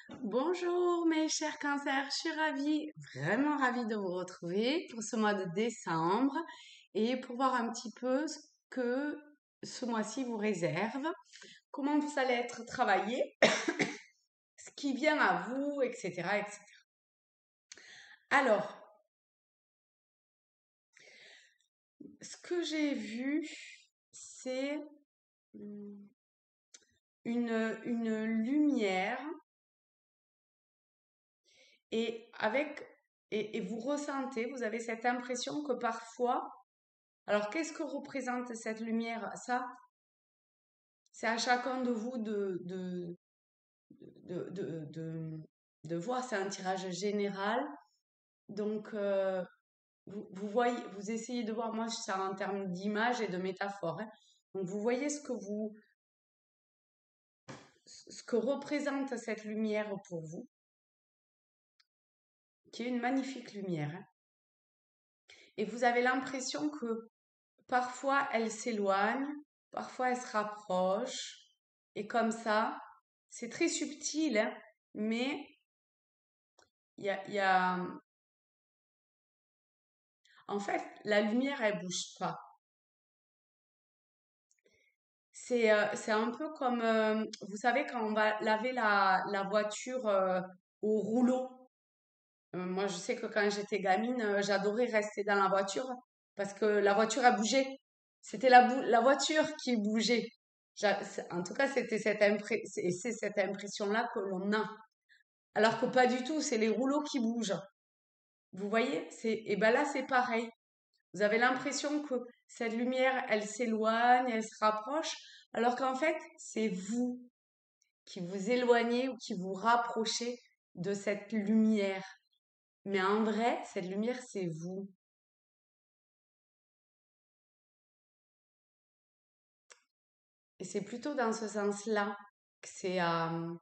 Bonjour mes chers cancers, je suis ravie, vraiment ravie de vous retrouver pour ce mois de décembre et pour voir un petit peu ce que ce mois-ci vous réserve, comment vous allez être travaillé, ce qui vient à vous, etc., etc. Alors, ce que j'ai vu, c'est hum, une lumière et et vous ressentez, vous avez cette impression que parfois, alors qu'est-ce que représente cette lumière? Ça, c'est à chacun de vous de, de, de, de voir, c'est un tirage général. Donc, vous voyez, vous essayez de voir, moi, c'est en termes d'image et de métaphore, hein. Donc, vous voyez ce que représente cette lumière pour vous, qui est une magnifique lumière, hein. Et vous avez l'impression que parfois elle s'éloigne, parfois elle se rapproche, et comme ça, c'est très subtil, hein, mais il y a, en fait, la lumière, elle bouge pas. C'est un peu comme, vous savez, quand on va laver la voiture au rouleau. Moi, je sais que quand j'étais gamine, j'adorais rester dans la voiture parce que la voiture a bougé. C'était la voiture qui bougeait. En tout cas, c'est cette impression-là que l'on a. Alors que pas du tout, c'est les rouleaux qui bougent. Vous voyez? Et ben là, c'est pareil. Vous avez l'impression que cette lumière, elle s'éloigne, elle se rapproche, alors qu'en fait, c'est vous qui vous éloignez ou qui vous rapprochez de cette lumière. Mais en vrai, cette lumière, c'est vous. Et c'est plutôt dans ce sens-là que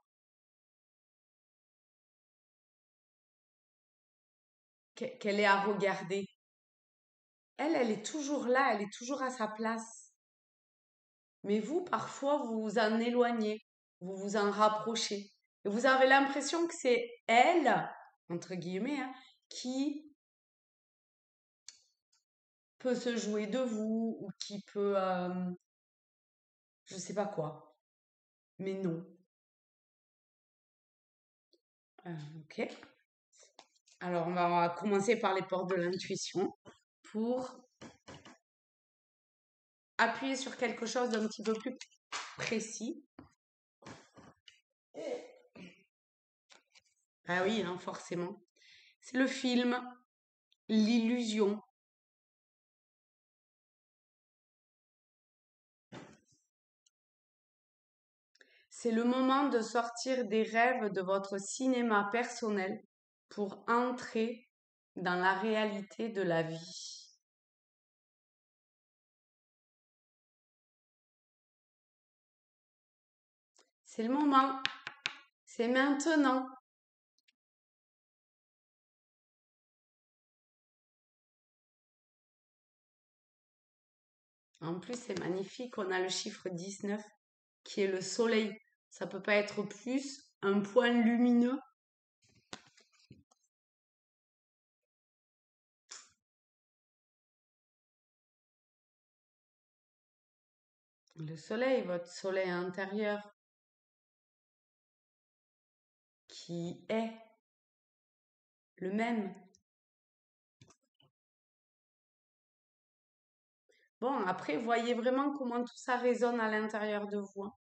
qu'elle est à regarder. Elle est toujours là, elle est toujours à sa place. Mais vous, parfois, vous vous en éloignez, vous vous en rapprochez. Et vous avez l'impression que c'est elle, entre guillemets, hein, qui peut se jouer de vous ou qui peut, je sais pas quoi. Mais non. Ok. Alors, on va commencer par les portes de l'intuition pour appuyer sur quelque chose d'un petit peu plus précis. Ah oui, hein, forcément. C'est le film L'illusion. C'est le moment de sortir des rêves de votre cinéma personnel pour entrer dans la réalité de la vie. C'est le moment. C'est maintenant. En plus, c'est magnifique. On a le chiffre 19 qui est le soleil. Ça peut pas être plus un point lumineux. Le soleil, votre soleil intérieur qui est le même. Bon, après, voyez vraiment comment tout ça résonne à l'intérieur de vous, hein.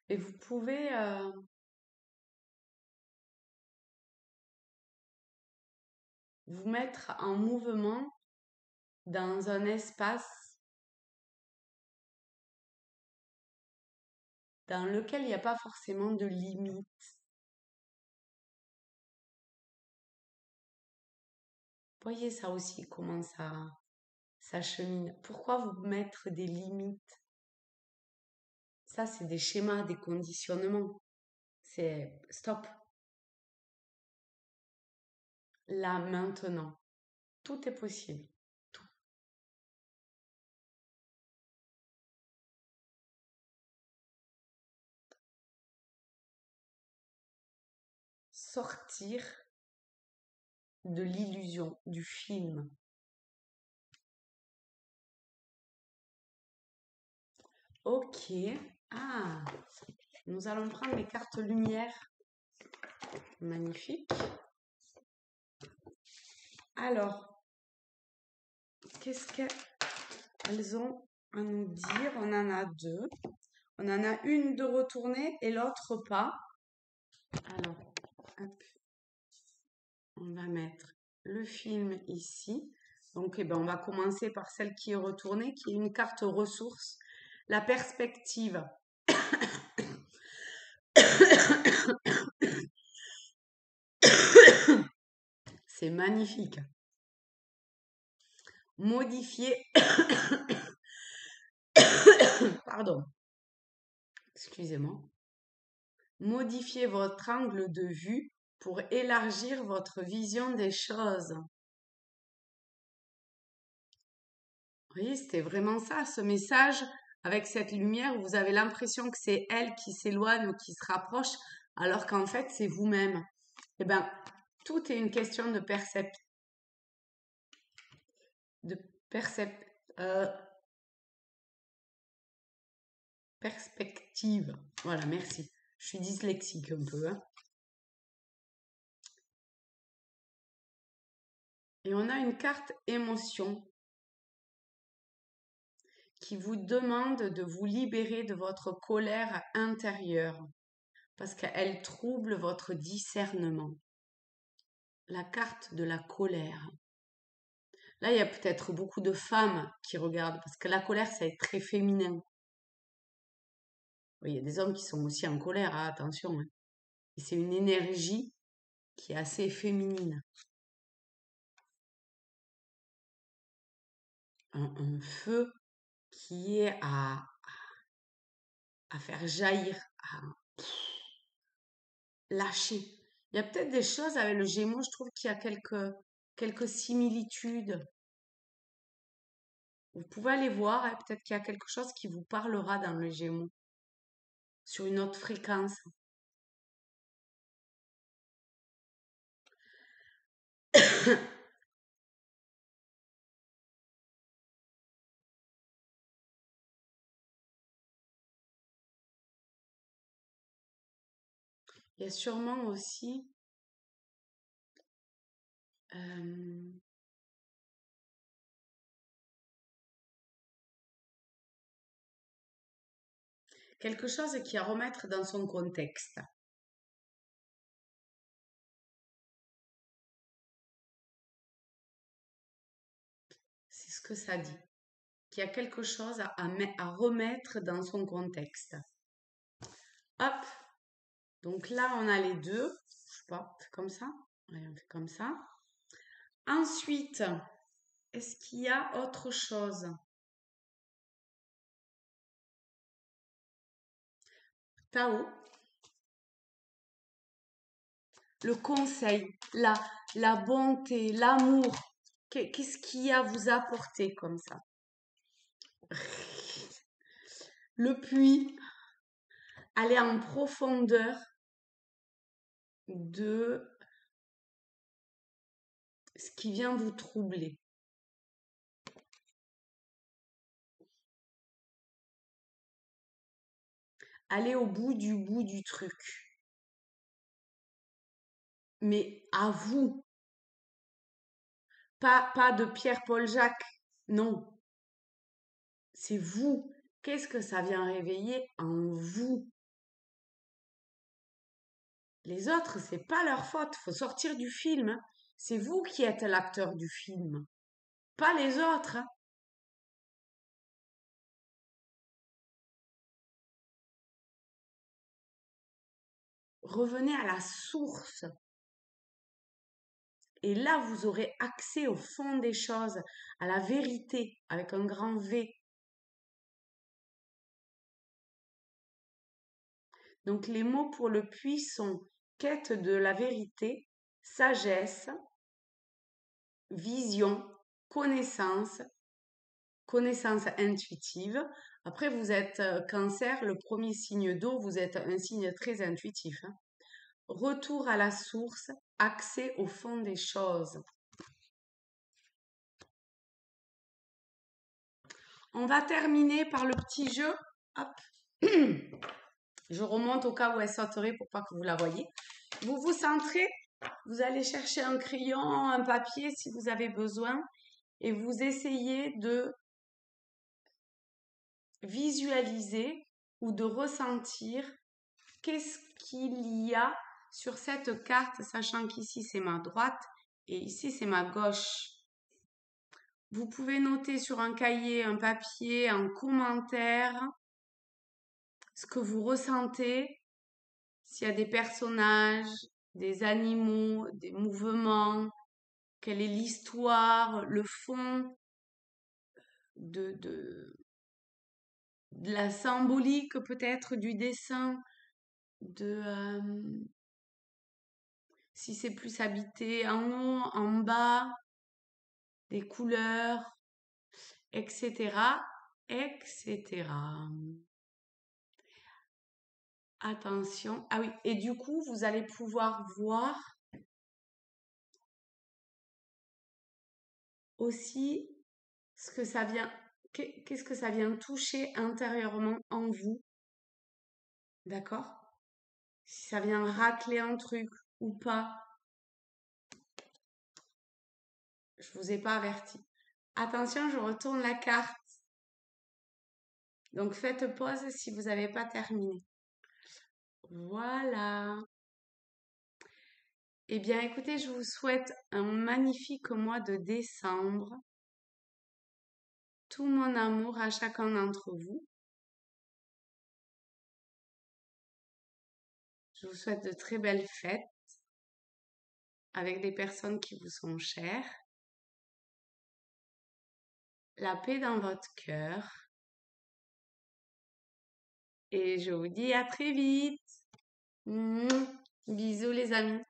Et vous pouvez vous mettre en mouvement dans un espace dans lequel il n'y a pas forcément de limite. Voyez ça aussi, comment ça chemine. Pourquoi vous mettre des limites? Ça, c'est des schémas, des conditionnements. C'est stop, là, maintenant. Tout est possible. Tout. sortir de l'illusion du film. Ok. Ah, nous allons prendre les cartes lumière. Magnifique. Alors, qu'est-ce qu'elles ont à nous dire? On en a deux. On en a une de retournée et l'autre pas. Alors, hop. On va mettre le film ici. Donc, on va commencer par celle qui est retournée, qui est une carte ressource. La perspective. C'est magnifique. Modifier. Pardon. Excusez-moi. Modifier votre angle de vue pour élargir votre vision des choses. Vous voyez, c'était vraiment ça, ce message avec cette lumière où vous avez l'impression que c'est elle qui s'éloigne ou qui se rapproche, alors qu'en fait, c'est vous-même. Eh bien, tout est une question de perspective. Voilà, merci. Je suis dyslexique un peu. Hein. Et on a une carte émotion qui vous demande de vous libérer de votre colère intérieure parce qu'elle trouble votre discernement. La carte de la colère. Là, il y a peut-être beaucoup de femmes qui regardent parce que la colère, ça est très féminin. Oui, il y a des hommes qui sont aussi en colère, hein, attention. Hein. Et c'est une énergie qui est assez féminine. Un feu qui est à faire jaillir, à lâcher. Il y a peut-être des choses avec le Gémeaux, je trouve qu'il y a quelques similitudes. Vous pouvez aller voir, et peut-être qu'il y a quelque chose qui vous parlera dans le Gémeaux, sur une autre fréquence. Il y a sûrement aussi quelque chose qui est à remettre dans son contexte. C'est ce que ça dit. Qu'il y a quelque chose à remettre dans son contexte. Hop. Donc là, on a les deux. Je sais pas, on fait comme ça. Allez, on fait comme ça. Ensuite, est-ce qu'il y a autre chose? Tao. Le conseil, la bonté, l'amour. Qu'est-ce qu'il y a à vous apporter comme ça? Le puits, aller en profondeur de ce qui vient vous troubler. Aller au bout du truc. Mais à vous. Pas de Pierre-Paul Jacques. Non. C'est vous. Qu'est-ce que ça vient réveiller en vous? Les autres, c'est pas leur faute. Faut sortir du film. Hein. C'est vous qui êtes l'acteur du film. Pas les autres. Hein. Revenez à la source. Et là, vous aurez accès au fond des choses, à la vérité, avec un grand V. Donc, les mots pour le puits sont quête de la vérité, sagesse, vision, connaissance, connaissance intuitive. Après, vous êtes cancer, le premier signe d'eau, vous êtes un signe très intuitif. Hein. retour à la source, accès au fond des choses. On va terminer par le petit jeu. Hop. Je remonte au cas où elle sauterait pour pas que vous la voyez. Vous vous centrez, vous allez chercher un crayon, un papier si vous avez besoin et vous essayez de visualiser ou de ressentir qu'est-ce qu'il y a sur cette carte, sachant qu'ici c'est ma droite et ici c'est ma gauche. Vous pouvez noter sur un cahier, un papier, un commentaire, ce que vous ressentez, s'il y a des personnages, des animaux, des mouvements, quelle est l'histoire, le fond de la symbolique peut-être du dessin, si c'est plus habité en haut, en bas, des couleurs, etc., etc. Attention. Ah oui, et du coup, vous allez pouvoir voir aussi ce que ça vient, qu'est-ce que ça vient toucher intérieurement en vous. D'accord? Si ça vient racler un truc ou pas. Je vous ai pas averti. Attention, je retourne la carte. Donc faites pause si vous n'avez pas terminé. Voilà. Eh bien, écoutez, je vous souhaite un magnifique mois de décembre. Tout mon amour à chacun d'entre vous. Je vous souhaite de très belles fêtes avec des personnes qui vous sont chères. La paix dans votre cœur. Et je vous dis à très vite. Bisous les amis.